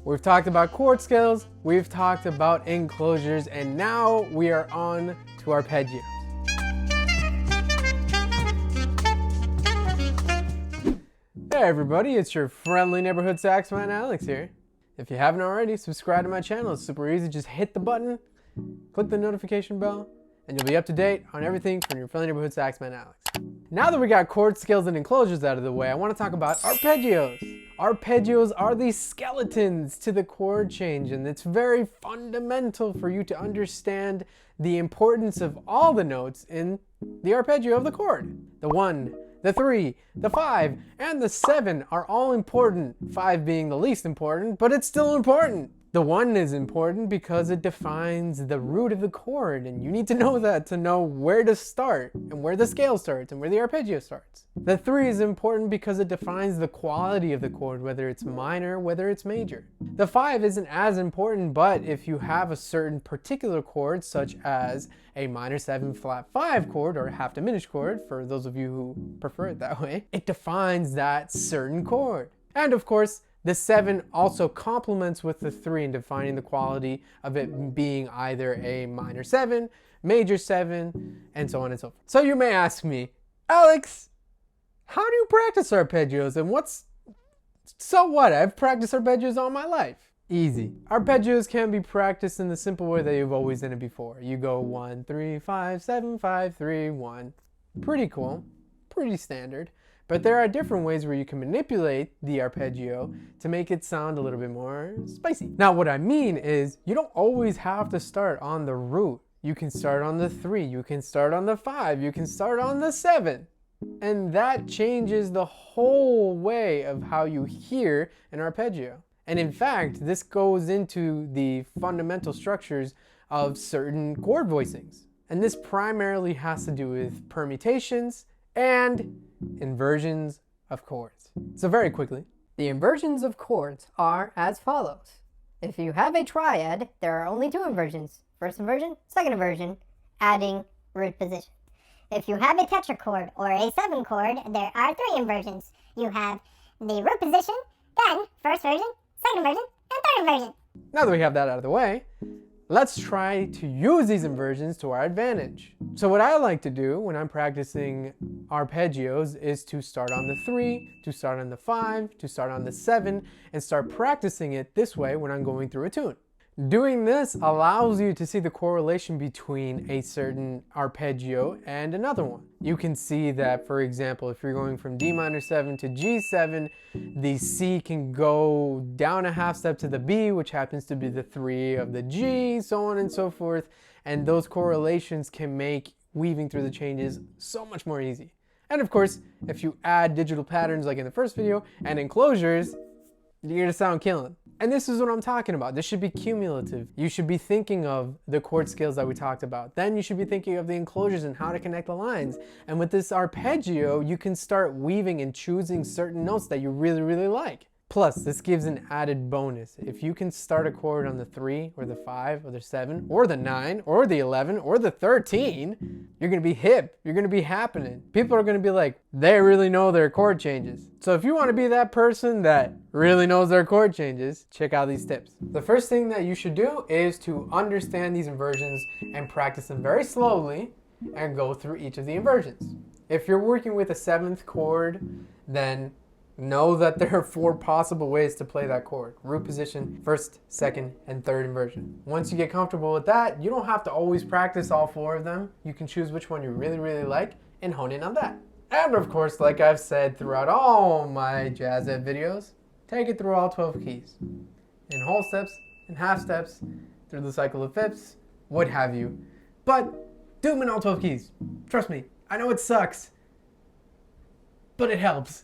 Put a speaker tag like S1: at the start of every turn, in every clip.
S1: We've talked about chord scales, we've talked about enclosures, and now we are on to arpeggios. Hey everybody, it's your friendly neighborhood saxophone Alex here. If you haven't already, subscribe to my channel. It's super easy. Just hit the button, click the notification bell, and you'll be up to date on everything from your friendly neighborhood saxophone Alex. Now that we got chord scales and enclosures out of the way, I want to talk about arpeggios. Arpeggios are the skeletons to the chord change, and it's very fundamental for you to understand the importance of all the notes in the arpeggio of the chord. The 1, the 3, the 5, and the 7 are all important, 5 being the least important, but it's still important. The 1 is important because it defines the root of the chord, and you need to know that to know where to start, and where the scale starts, and where the arpeggio starts. The 3 is important because it defines the quality of the chord, whether it's minor, whether it's major. The 5 isn't as important, but if you have a certain particular chord, such as a minor 7 flat 5 chord, or a half diminished chord, for those of you who prefer it that way, it defines that certain chord. And of course, the 7 also complements with the 3 in defining the quality of it being either a minor 7, major 7, and so on and so forth. So you may ask me, Alex, how do you practice arpeggios, and so what? I've practiced arpeggios all my life. Easy. Arpeggios can be practiced in the simple way that you've always done it before. You go 1, 3, 5, 7, 5, 3, 1. Pretty cool, pretty standard. But there are different ways where you can manipulate the arpeggio to make it sound a little bit more spicy. Now what I mean is, you don't always have to start on the root. You can start on the 3, you can start on the 5, you can start on the 7. And that changes the whole way of how you hear an arpeggio. And in fact, this goes into the fundamental structures of certain chord voicings. And this primarily has to do with permutations and inversions of chords. So very quickly,
S2: the inversions of chords are as follows. If you have a triad, there are only 2 inversions. First inversion, second inversion, adding root position. If you have a tetrachord or a 7 chord, there are 3 inversions. You have the root position, then first version, second inversion, and third inversion.
S1: Now that we have that out of the way, let's try to use these inversions to our advantage. So what I like to do when I'm practicing arpeggios is to start on the 3, to start on the 5, to start on the 7, and start practicing it this way when I'm going through a tune. Doing this allows you to see the correlation between a certain arpeggio and another one. You can see that, for example, if you're going from D minor 7 to G7, the C can go down a half step to the B, which happens to be the 3 of the G, so on and so forth. And those correlations can make weaving through the changes so much more easy. And of course, if you add digital patterns like in the first video and enclosures, you're gonna sound killing. And this is what I'm talking about. This should be cumulative. You should be thinking of the chord scales that we talked about. Then you should be thinking of the enclosures and how to connect the lines. And with this arpeggio, you can start weaving and choosing certain notes that you really, really like. Plus, this gives an added bonus. If you can start a chord on the 3 or the 5 or the 7 or the 9 or the 11 or the 13, you're gonna be hip, you're gonna be happening. People are gonna be like, they really know their chord changes. So if you wanna be that person that really knows their chord changes, check out these tips. The first thing that you should do is to understand these inversions and practice them very slowly and go through each of the inversions. If you're working with a 7th chord, then know that there are 4 possible ways to play that chord. Root position, first, second, and third inversion. Once you get comfortable with that, you don't have to always practice all 4 of them. You can choose which one you really, really like and hone in on that. And of course, like I've said throughout all my jazz ed videos, take it through all 12 keys. In whole steps, in half steps, through the cycle of fifths, what have you. But do them in all 12 keys. Trust me, I know it sucks, but it helps.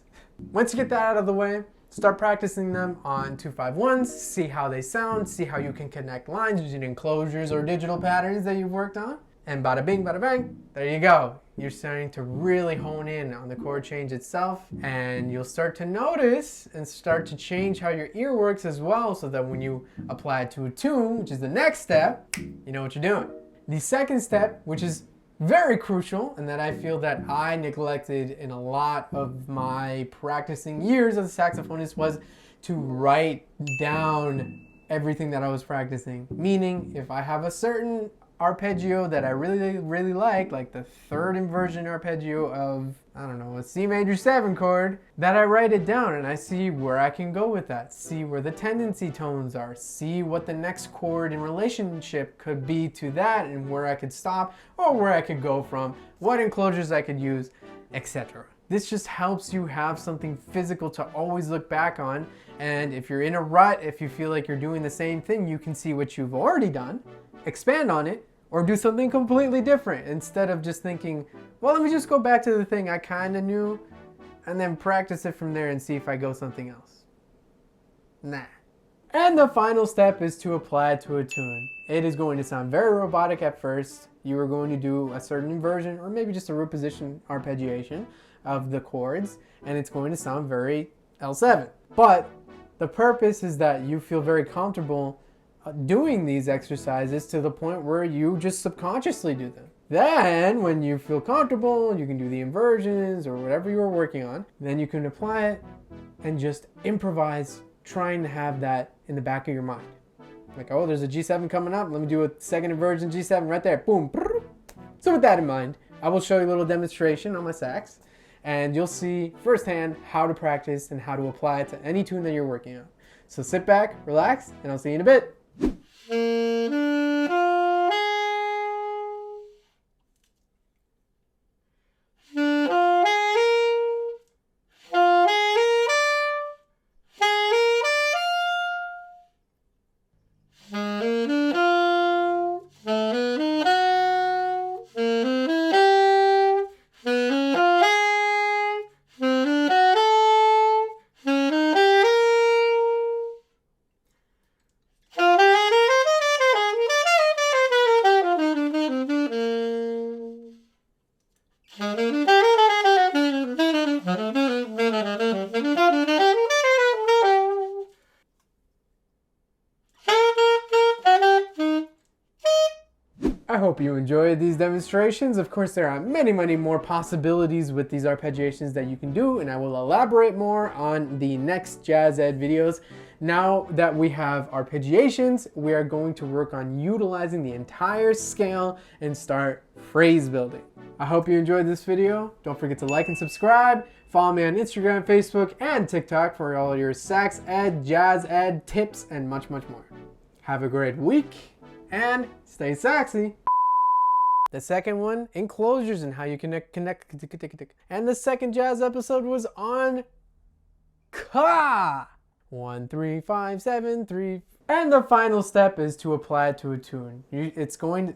S1: Once you get that out of the way, start practicing them on 2-5-1s, see how they sound, see how you can connect lines using enclosures or digital patterns that you've worked on. And bada bing, bada bang, there you go. You're starting to really hone in on the chord change itself, and you'll start to notice and start to change how your ear works as well, so that when you apply it to a tune, which is the next step, you know what you're doing. The second step, which is very crucial, and that I feel that I neglected in a lot of my practicing years as a saxophonist, was to write down everything that I was practicing. Meaning, if I have a certain arpeggio that I really like the third inversion arpeggio of, I don't know, a C major 7 chord, that I write it down and I see where I can go with that, see where the tendency tones are, see what the next chord in relationship could be to that and where I could stop or where I could go from, what enclosures I could use, etc. This just helps you have something physical to always look back on, and if you're in a rut, if you feel like you're doing the same thing, you can see what you've already done, expand on it, or do something completely different instead of just thinking, well, let me just go back to the thing I kind of knew and then practice it from there and see if I go something else. Nah. And the final step is to apply it to a tune. It is going to sound very robotic at first. You are going to do a certain inversion or maybe just a root position arpeggiation of the chords, and it's going to sound very L7. But the purpose is that you feel very comfortable doing these exercises to the point where you just subconsciously do them. Then when you feel comfortable, you can do the inversions or whatever you are working on. Then you can apply it and just improvise, trying to have that in the back of your mind. Like, oh, there's a G7 coming up. Let me do a second inversion G7 right there. Boom. So with that in mind, I will show you a little demonstration on my sax, and you'll see firsthand how to practice and how to apply it to any tune that you're working on. So sit back, relax, and I'll see you in a bit. I hope you enjoyed these demonstrations. Of course, there are many more possibilities with these arpeggiations that you can do, and I will elaborate more on the next Jazz Ed videos. Now that we have arpeggiations, we are going to work on utilizing the entire scale and start phrase building. I hope you enjoyed this video. Don't forget to like and subscribe. Follow me on Instagram, Facebook, and TikTok for all your sax ed, jazz ed tips, and much more. Have a great week, and stay saxy. The second one, enclosures and how you connect. And the second jazz episode was on ka. 1, 3, 5, 7, 3. And the final step is to apply it to a tune. It's going to